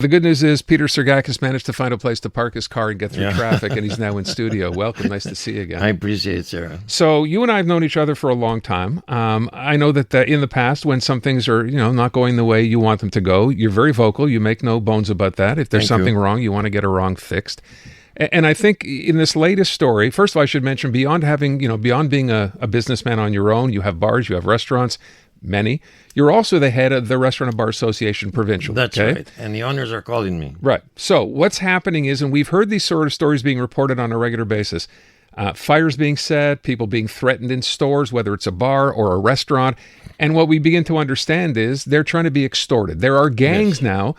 The good news is Peter Sergakis managed to find a place to park his car and get through traffic, and he's now in studio. Welcome. Nice to see you again. I appreciate it, sir. So you and I have known each other for a long time. I know that in the past, when some things are not going the way you want them to go, you're very vocal. You make no bones about that. If there's something wrong, you want to get a wrong fixed. And I think in this latest story, first of all, I should mention beyond being a businessman on your own, you have bars, you have restaurants. Many. You're also the head of the Restaurant and Bar Association provincial. That's right. And the owners are calling me. Right. So what's happening is, and we've heard these sort of stories being reported on a regular basis, fires being set, people being threatened in stores, whether it's a bar or a restaurant. And what we begin to understand is they're trying to be extorted. There are gangs now.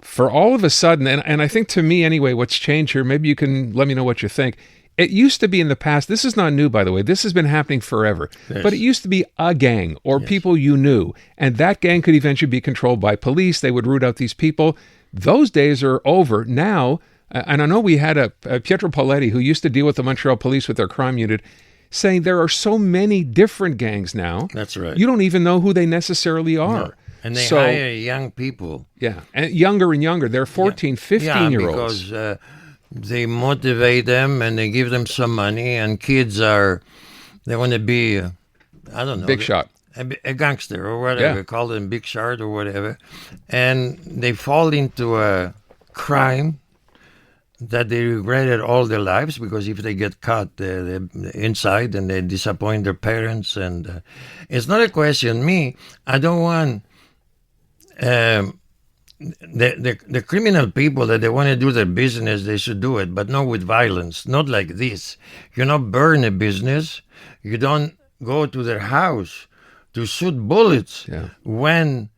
For all of a sudden, and I think to me anyway, what's changed here, maybe you can let me know what you think. It used to be in the past, this is not new, by the way, this has been happening forever, but it used to be a gang or people you knew, and that gang could eventually be controlled by police. They would root out these people. Those days are over. Now, and I know we had a Pietro Pauletti, who used to deal with the Montreal police with their crime unit, saying there are so many different gangs now. That's right. You don't even know who they necessarily are. No. And they hire young people. Yeah, and younger. They're 14, 15-year-olds. Because they motivate them and they give them some money, and kids they want to be, I don't know. Big shot. A gangster or whatever, call them big shot or whatever. And they fall into a crime that they regretted all their lives, because if they get caught, they're inside and they disappoint their parents. And it's not a question. I don't want... The criminal people that they want to do their business, they should do it, but not with violence, not like this. You don't burn a business. You don't go to their house to shoot bullets. Yeah. When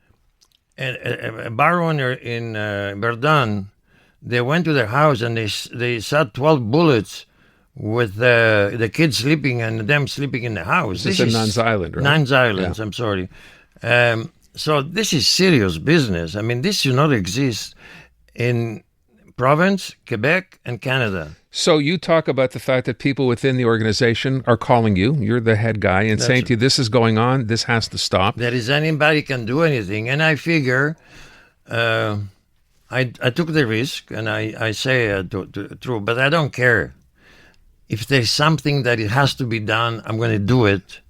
a bar owner in Verdun, they went to their house and they shot 12 bullets with the kids sleeping and them sleeping in the house. This is Nuns Island, right? Nuns Island, I'm sorry. So this is serious business. I mean, this should not exist in province, Quebec, and Canada. So you talk about the fact that people within the organization are calling you, you're the head guy, and saying to you, this is going on, this has to stop. That is, anybody can do anything. And I figure, I took the risk, and I say true, but I don't care. If there's something that it has to be done, I'm going to do it.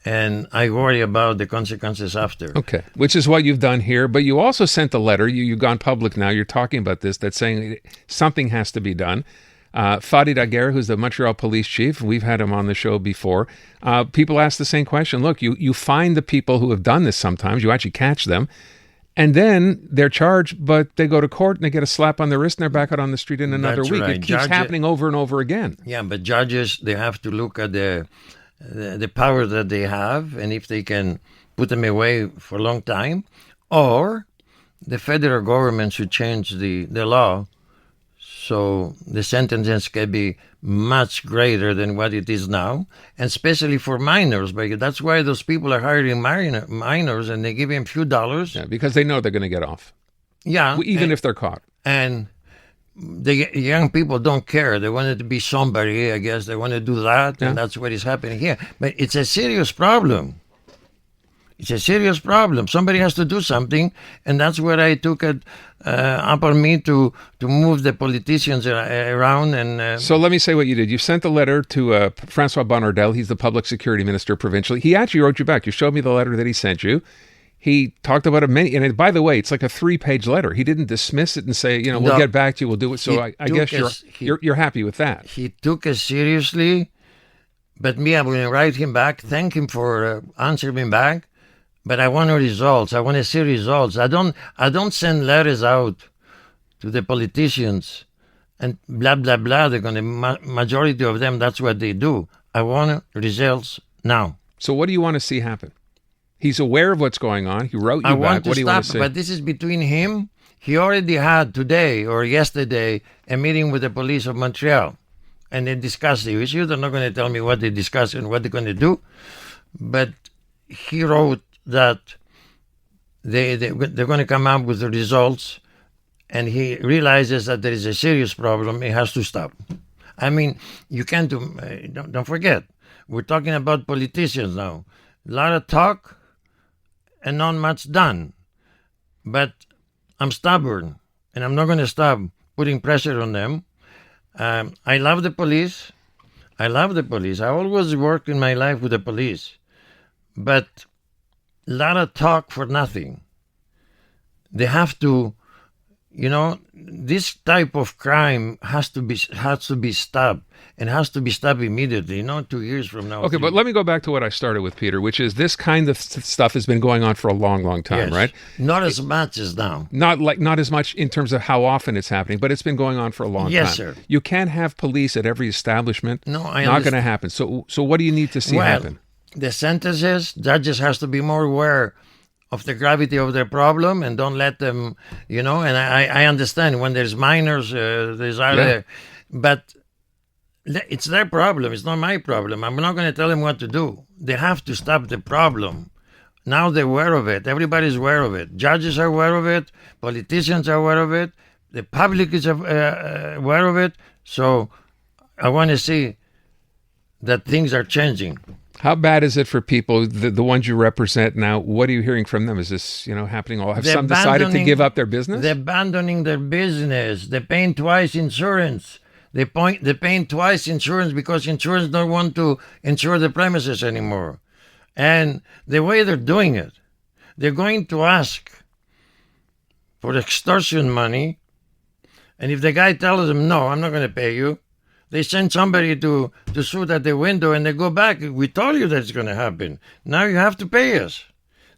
And I worry about the consequences after. Okay, which is what you've done here. But you also sent a letter. You've gone public now. You're talking about this, that's saying something has to be done. Fadi Daguerre, who's the Montreal police chief, we've had him on the show before. People ask the same question. Look, you find the people who have done this sometimes. You actually catch them. And then they're charged, but they go to court and they get a slap on the wrist and they're back out on the street in another week. Right. It keeps happening over and over again. Yeah, but judges, they have to look at the power that they have, and if they can put them away for a long time, or the federal government should change the law so the sentences can be much greater than what it is now, and especially for minors, because that's why those people are hiring minors and they give them a few dollars. Yeah, because they know they're going to get off. Yeah. Even if they're caught. And the young people don't care. They wanted to be somebody, I guess. They want to do that, and that's what is happening here. But it's a serious problem. It's a serious problem. Somebody has to do something, and that's where I took it upon me to move the politicians around. And So let me say what you did. You sent a letter to Francois Bonnardel. He's the public security minister provincially. He actually wrote you back. You showed me the letter that he sent you. He talked about it and by the way, it's like a 3-page letter. He didn't dismiss it and say, we'll get back to you, we'll do it. So I guess you're happy with that. He took it seriously, but me, I'm going to write him back, thank him for answering me back, but I want results. I want to see results. I don't send letters out to the politicians and blah, blah, blah. They're going to, majority of them, that's what they do. I want results now. So what do you want to see happen? He's aware of what's going on. He wrote you back. What do you want to say? But this is between him. He already had today or yesterday a meeting with the police of Montreal, and they discussed the issue. They're not going to tell me what they discussed and what they're going to do, but he wrote that they're going to come up with the results, and he realizes that there is a serious problem. It has to stop. I mean, you can't do. Don't forget, we're talking about politicians now. A lot of talk and not much done. But I'm stubborn. and I'm not going to stop putting pressure on them. I love the police. I love the police. I always worked in my life with the police. But a lot of talk for nothing. They have to, this type of crime has to be stopped, and has to be stopped immediately, 2 years from now. Okay, but let me go back to what I started with, Peter, which is this kind of stuff has been going on for a long, long time, Yes. right? Not as much as now. Not as much in terms of how often it's happening, but it's been going on for a long time. Yes, sir. You can't have police at every establishment. No, I Not going to understand. happen. So what do you need to see happen? The sentences, judges has to be more aware of the gravity of their problem and don't let them, and I understand when there's minors, there's other, but it's their problem. It's not my problem. I'm not going to tell them what to do. They have to stop the problem. Now they're aware of it. Everybody's aware of it. Judges are aware of it. Politicians are aware of it. The public is aware of it. So I want to see that things are changing. How bad is it for people, the ones you represent now? What are you hearing from them? Is this, happening? Have some decided to give up their business? They're abandoning their business. They're paying twice insurance. They're paying twice insurance because insurance don't want to insure the premises anymore. And the way they're doing it, they're going to ask for extortion money. And if the guy tells them, no, I'm not going to pay you, they send somebody to shoot at the window and they go back. We told you that's going to happen. Now you have to pay us.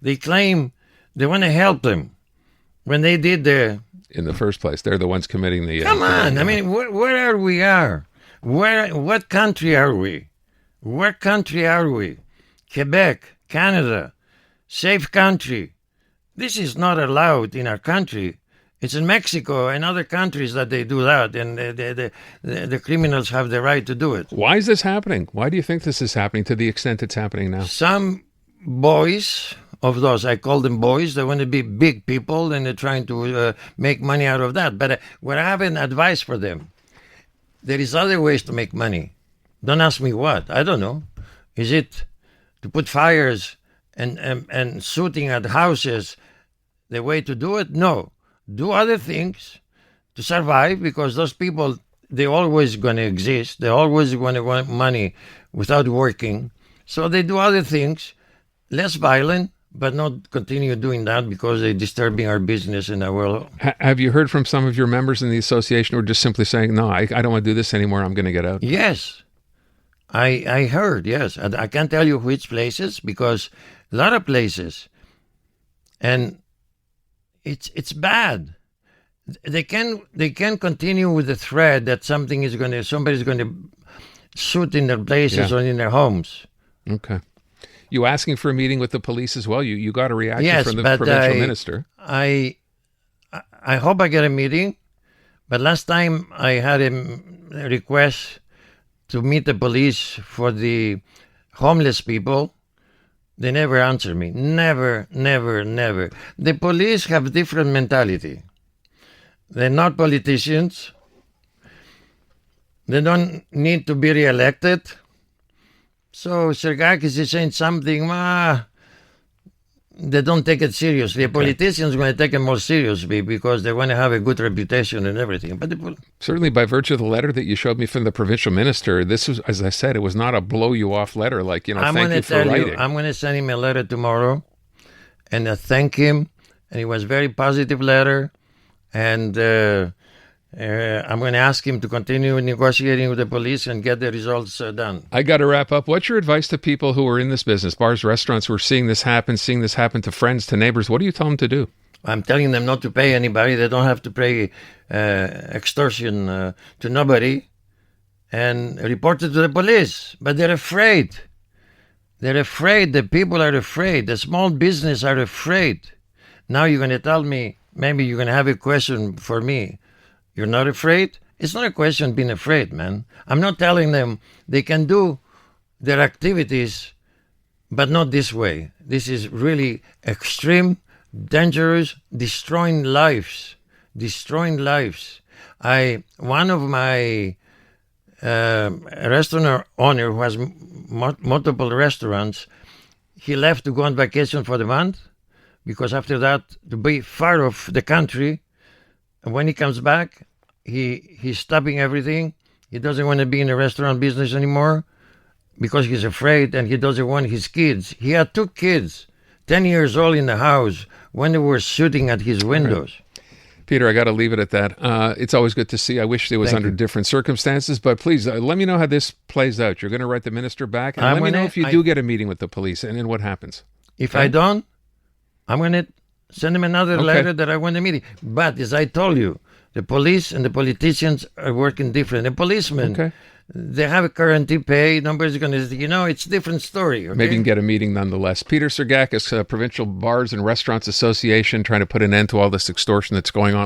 They claim they want to help them when they did in the first place, they're the ones committing the... Come on. I mean, where are we? What country are we? What country are we? Quebec, Canada, safe country. This is not allowed in our country. It's in Mexico and other countries that they do that, and the criminals have the right to do it. Why is this happening? Why do you think this is happening to the extent it's happening now? Some boys of those, I call them boys, they want to be big people, and they're trying to make money out of that. But what I have an advice for them, there is other ways to make money. Don't ask me what. I don't know. Is it to put fires and shooting at houses the way to do it? No. Do other things to survive, because those people, they're always going to exist. They're always going to want money without working. So they do other things, less violent, but not continue doing that because they're disturbing our business in our world. Have you heard from some of your members in the association who are just simply saying, no, I don't want to do this anymore, I'm going to get out? Yes. I heard, yes. And I can't tell you which places, because a lot of places. And it's bad. They can continue with the threat that somebody's going to shoot in their places or in their homes. Okay. You asking for a meeting with the police as well? You got a reaction Yes, from the but provincial minister. I hope I get a meeting. But last time I had a request to meet the police for the homeless people. They never answer me. Never, never, never. The police have different mentality. They're not politicians. They don't need to be reelected. So Sergakis is saying something, they don't take it seriously. Okay. Politicians are going to take it more seriously because they want to have a good reputation and everything. But certainly, by virtue of the letter that you showed me from the provincial minister, this was, as I said, it was not a blow-you-off letter like, thank you for writing. I'm going to send him a letter tomorrow and thank him. And it was a very positive letter. And I'm going to ask him to continue negotiating with the police and get the results done. I got to wrap up. What's your advice to people who are in this business, bars, restaurants, who are seeing this happen to friends, to neighbors? What do you tell them to do? I'm telling them not to pay anybody. They don't have to pay extortion to nobody, and report it to the police. But they're afraid. They're afraid. The people are afraid. The small business are afraid. Now you're going to tell me, maybe you're going to have a question for me. You're not afraid? It's not a question of being afraid, man. I'm not telling them they can do their activities, but not this way. This is really extreme, dangerous, destroying lives. Destroying lives. One of my restaurant owner who has multiple restaurants, he left to go on vacation for the month, because after that, to be far off the country, And when he comes back, he's stopping everything. He doesn't want to be in the restaurant business anymore because he's afraid, and he doesn't want his kids. He had 2 kids, 10 years old in the house when they were shooting at his windows. Peter, I got to leave it at that. It's always good to see. I wish it was under different circumstances, but please let me know how this plays out. You're going to write the minister back, and let me know if you do get a meeting with the police and then what happens. If I don't, I'm going to send him another letter that I want a meeting. But as I told you, the police and the politicians are working different. The policemen, they have a guarantee pay. Nobody's going to, it's a different story. Okay? Maybe you can get a meeting nonetheless. Peter Sergakis, Provincial Bars and Restaurants Association, trying to put an end to all this extortion that's going on.